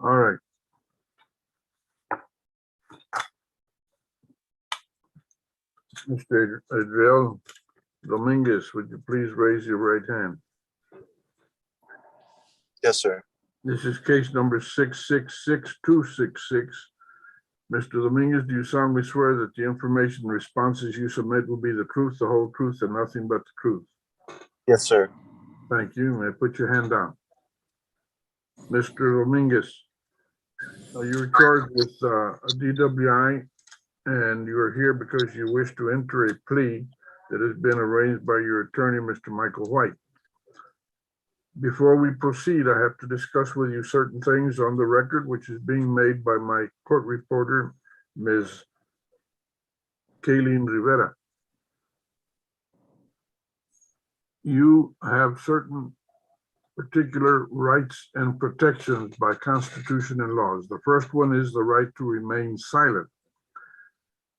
All right. Mr. Adriel Dominguez, would you please raise your right hand? Yes, sir. This is case number 666-266. Mr. Dominguez, do you solemnly swear that the information and responses you submit will be the truth, the whole truth, and nothing but the truth? Yes, sir. Thank you. May I put your hand down? Mr. Dominguez, you're charged with a DWI, and you are here because you wish to enter a plea that has been arranged by your attorney, Mr. Michael White. Before we proceed, I have to discuss with you certain things on the record, which is being made by my court reporter, Ms. Kayleen Rivera. You have certain particular rights and protections by Constitution and laws. The first one is the right to remain silent.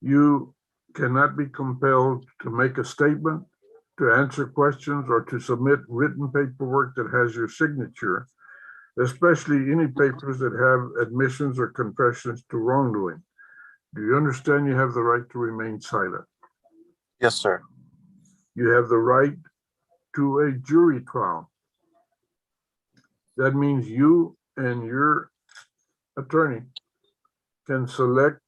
You cannot be compelled to make a statement, to answer questions, or to submit written paperwork that has your signature, especially any papers that have admissions or confessions to wrongdoing. Do you understand you have the right to remain silent? Yes, sir. You have the right to a jury trial. That means you and your attorney can select,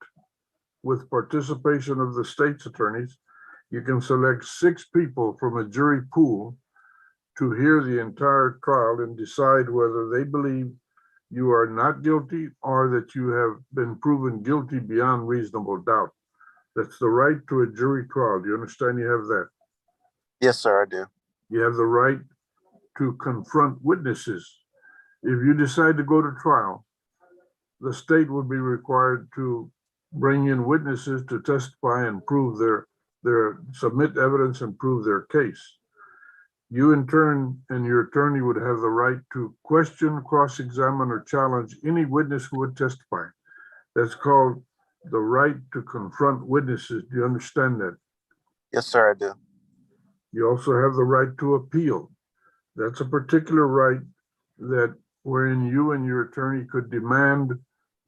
with participation of the state's attorneys, you can select 6 people from a jury pool to hear the entire trial and decide whether they believe you are not guilty or that you have been proven guilty beyond reasonable doubt. That's the right to a jury trial. Do you understand you have that? Yes, sir, I do. You have the right to confront witnesses. If you decide to go to trial, the state would be required to bring in witnesses to testify and prove their submit evidence and prove their case. You in turn and your attorney would have the right to question, cross-examine, or challenge any witness who would testify. That's called the right to confront witnesses. Do you understand that? Yes, sir, I do. You also have the right to appeal. That's a particular right that wherein you and your attorney could demand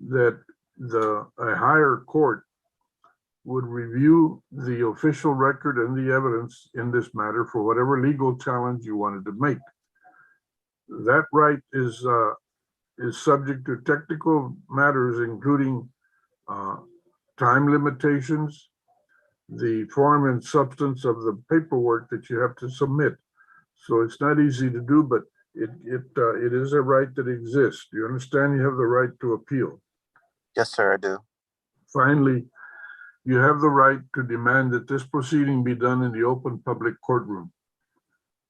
that a higher court would review the official record and the evidence in this matter for whatever legal challenge you wanted to make. That right is subject to technical matters, including time limitations, the form and substance of the paperwork that you have to submit. So it's not easy to do, but it is a right that exists. Do you understand you have the right to appeal? Yes, sir, I do. Finally, you have the right to demand that this proceeding be done in the open public courtroom.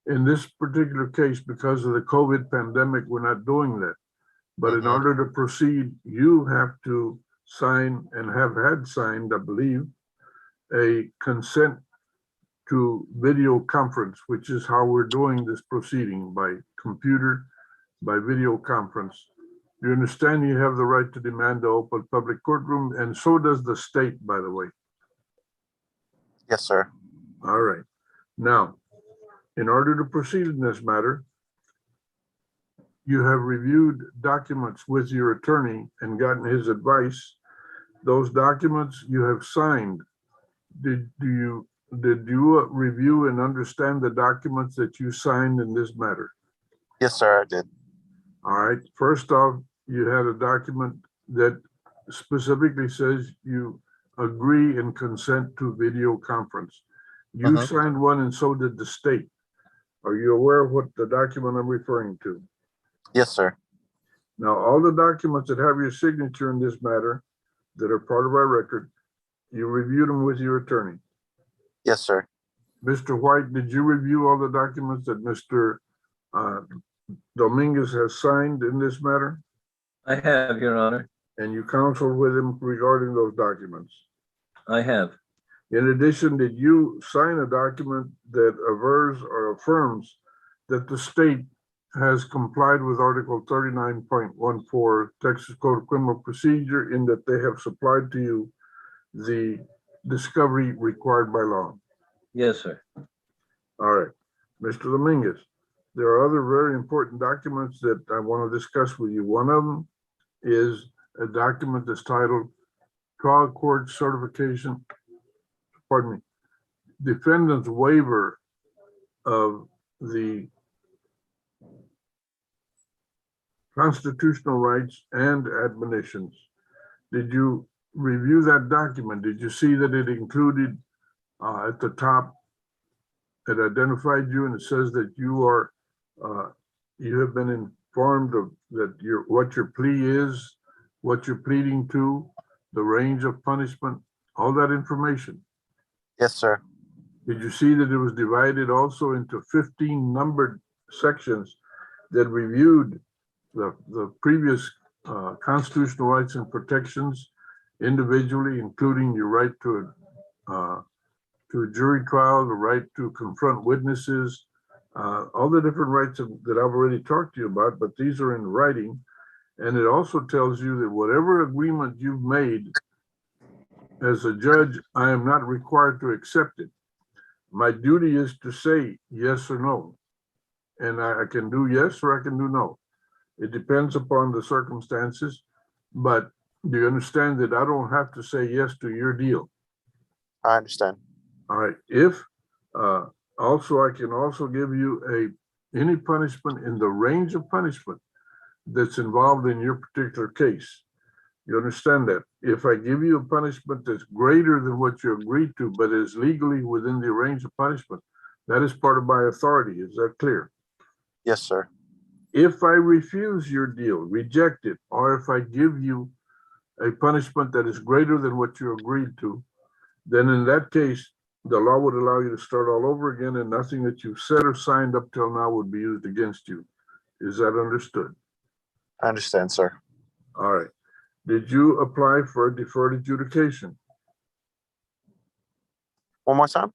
In this particular case, because of the COVID pandemic, we're not doing that. But in order to proceed, you have to sign and have had signed, I believe, a consent to video conference, which is how we're doing this proceeding, by computer, by video conference. You understand you have the right to demand the open public courtroom, and so does the state, by the way. Yes, sir. All right. Now, in order to proceed in this matter, you have reviewed documents with your attorney and gotten his advice. Those documents you have signed. Did you review and understand the documents that you signed in this matter? Yes, sir, I did. All right. First off, you had a document that specifically says you agree and consent to video conference. You signed one, and so did the state. Are you aware of what the document I'm referring to? Yes, sir. Now, all the documents that have your signature in this matter that are part of our record, you reviewed them with your attorney. Yes, sir. Mr. White, did you review all the documents that Mr. Dominguez has signed in this matter? I have, Your Honor. And you counseled with him regarding those documents? I have. In addition, did you sign a document that avers or affirms that the state has complied with Article 39.14 Texas Code of Criminal Procedure in that they have supplied to you the discovery required by law? Yes, sir. All right. Mr. Dominguez, there are other very important documents that I want to discuss with you. One of them is a document that's titled Trial Court Certification, pardon me, Defendant's Waiver of the Constitutional Rights and Admonitions. Did you review that document? Did you see that it included at the top, it identified you and it says that you are, you have been informed of that what your plea is, what you're pleading to, the range of punishment, all that information? Yes, sir. Did you see that it was divided also into 15 numbered sections that reviewed the previous constitutional rights and protections individually, including your right to a jury trial, the right to confront witnesses, all the different rights that I've already talked to you about, but these are in writing. And it also tells you that whatever agreement you've made as a judge, I am not required to accept it. My duty is to say yes or no. And I can do yes or I can do no. It depends upon the circumstances, but do you understand that I don't have to say yes to your deal? I understand. All right, if also I can also give you any punishment in the range of punishment that's involved in your particular case. You understand that? If I give you a punishment that's greater than what you agreed to, but is legally within the range of punishment, that is part of my authority. Is that clear? Yes, sir. If I refuse your deal, reject it, or if I give you a punishment that is greater than what you agreed to, then in that case, the law would allow you to start all over again and nothing that you've said or signed up till now would be used against you. Is that understood? I understand, sir. All right. Did you apply for a deferred adjudication? One more time?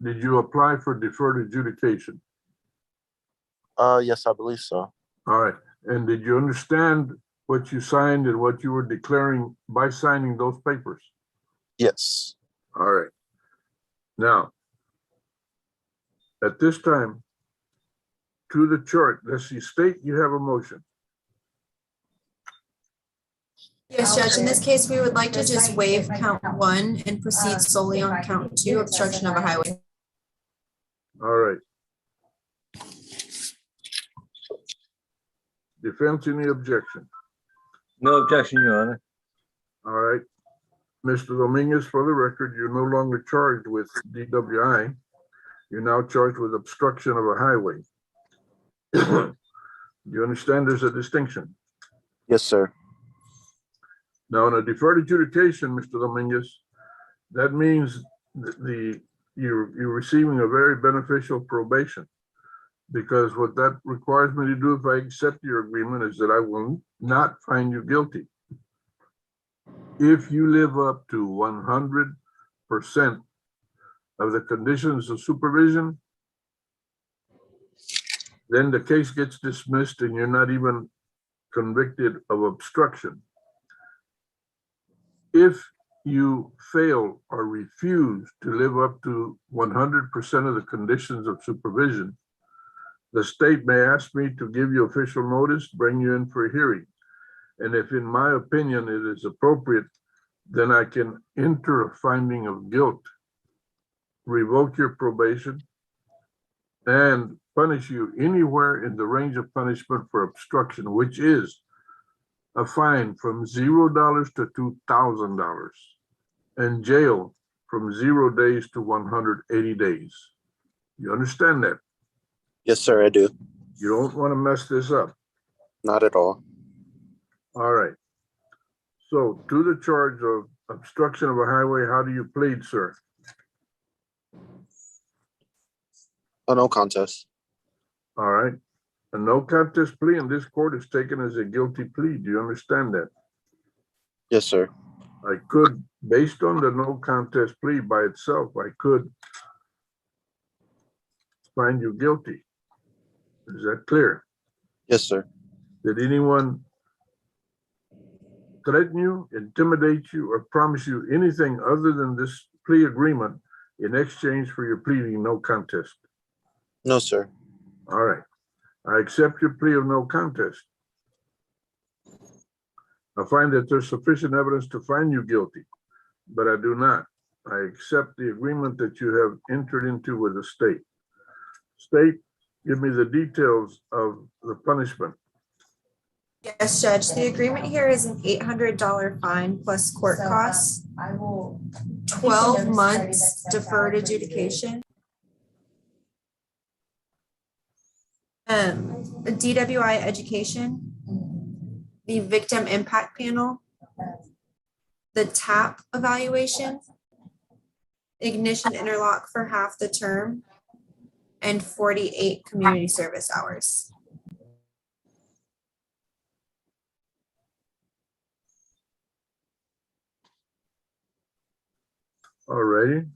Did you apply for deferred adjudication? Yes, I believe so. All right. And did you understand what you signed and what you were declaring by signing those papers? Yes. All right. Now, at this time, to the chart, let's see, state you have a motion. Yes, Judge, in this case, we would like to just waive count 1 and proceed solely on count 2, obstruction of a highway. All right. Defense, any objection? No objection, Your Honor. All right. Mr. Dominguez, for the record, you're no longer charged with DWI. You're now charged with obstruction of a highway. You understand there's a distinction? Yes, sir. Now, in a deferred adjudication, Mr. Dominguez, that means you're receiving a very beneficial probation, because what that requires me to do if I accept your agreement is that I will not find you guilty. If you live up to 100% of the conditions of supervision, then the case gets dismissed and you're not even convicted of obstruction. If you fail or refuse to live up to 100% of the conditions of supervision, the state may ask me to give you official notice, bring you in for a hearing. And if in my opinion it is appropriate, then I can enter a finding of guilt, revoke your probation, and punish you anywhere in the range of punishment for obstruction, which is a fine from $0 to $2,000 and jail from 0 days to 180 days. You understand that? Yes, sir, I do. You don't want to mess this up. Not at all. All right. So to the charge of obstruction of a highway, how do you plead, sir? Oh, no contest. All right. A no contest plea in this court is taken as a guilty plea. Do you understand that? Yes, sir. I could, based on the no contest plea by itself, I could find you guilty. Is that clear? Yes, sir. Did anyone threaten you, intimidate you, or promise you anything other than this plea agreement in exchange for your pleading no contest? No, sir. All right. I accept your plea of no contest. I find that there's sufficient evidence to find you guilty, but I do not. I accept the agreement that you have entered into with the state. State, give me the details of the punishment. Yes, Judge, the agreement here is an $800 fine plus court costs, I will. 12 months deferred adjudication. A DWI education, the victim impact panel, the TAP evaluation, ignition interlock for half the term, and 48 community service hours. All righty.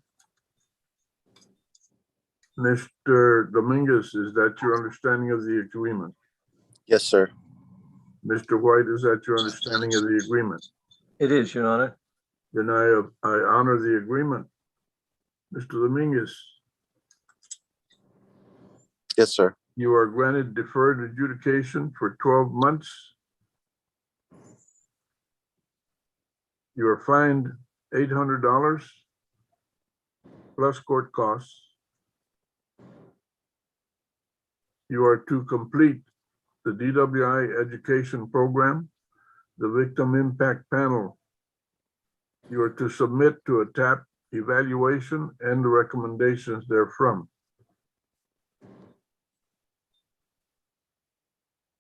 Mr. Dominguez, is that your understanding of the agreement? Yes, sir. Mr. White, is that your understanding of the agreement? It is, Your Honor. Then I honor the agreement. Mr. Dominguez, Yes, sir. you are granted deferred adjudication for 12 months. You are fined $800 plus court costs. You are to complete the DWI education program, the victim impact panel. You are to submit to a TAP evaluation and the recommendations therefrom.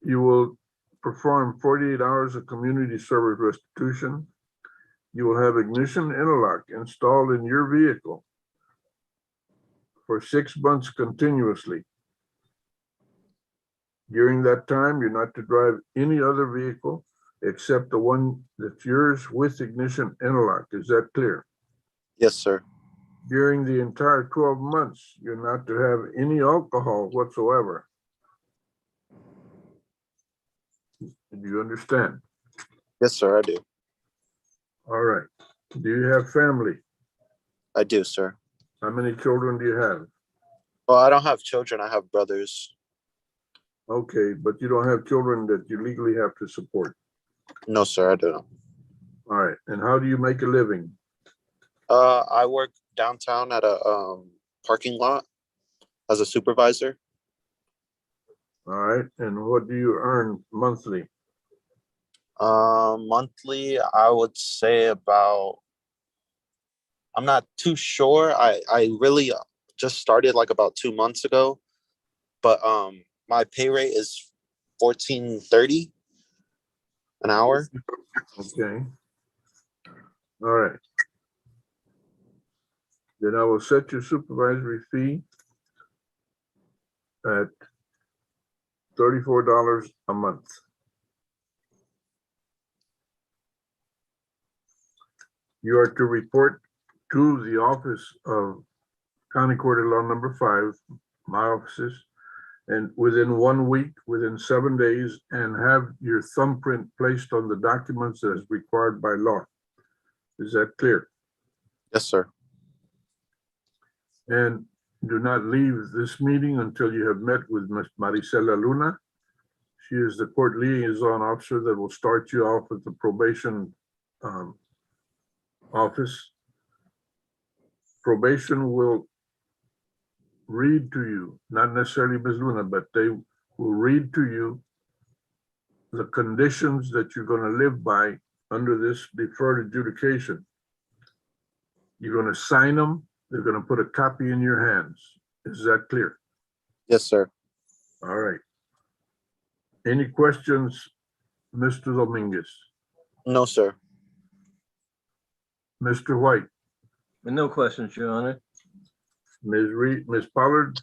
You will perform 48 hours of community service restitution. You will have ignition interlock installed in your vehicle for 6 months continuously. During that time, you're not to drive any other vehicle except the one that's yours with ignition interlock. Is that clear? Yes, sir. During the entire 12 months, you're not to have any alcohol whatsoever. Do you understand? Yes, sir, I do. All right. Do you have family? I do, sir. How many children do you have? Well, I don't have children. I have brothers. Okay, but you don't have children that you legally have to support. No, sir, I don't. All right. And how do you make a living? I work downtown at a parking lot as a supervisor. All right. And what do you earn monthly? Monthly, I would say about, I'm not too sure. I really just started like about 2 months ago, but my pay rate is $14.30 an hour. Okay. All right. Then I will set your supervisory fee at $34 a month. You are to report to the office of County Court of Law number 5, my offices, and within 1 week, within 7 days, and have your thumbprint placed on the documents as required by law. Is that clear? Yes, sir. And do not leave this meeting until you have met with Ms. Maricela Luna. She is the court liaison officer that will start you off at the probation office. Probation will read to you, not necessarily Ms. Luna, but they will read to you the conditions that you're going to live by under this deferred adjudication. You're going to sign them. They're going to put a copy in your hands. Is that clear? Yes, sir. All right. Any questions, Mr. Dominguez? No, sir. Mr. White, No questions, Your Honor. Ms. Reed, Ms. Pollard?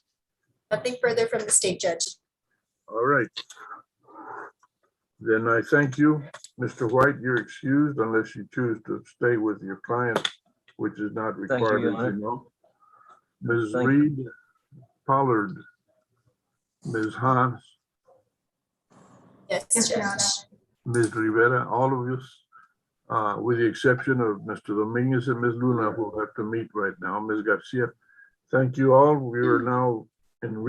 Nothing further from the state judge. All right. Then I thank you. Mr. White, you're excused unless you choose to stay with your client, which is not Your required, as Honor. you know. Ms. Thank you. Reed, Pollard, Ms. Hans, Yes, Yes, Your Judge. Honor. Ms. Rivera, all of us, with the exception of Mr. Dominguez and Ms. Luna, who have to meet right now. Ms. Garcia, thank you all. We are now in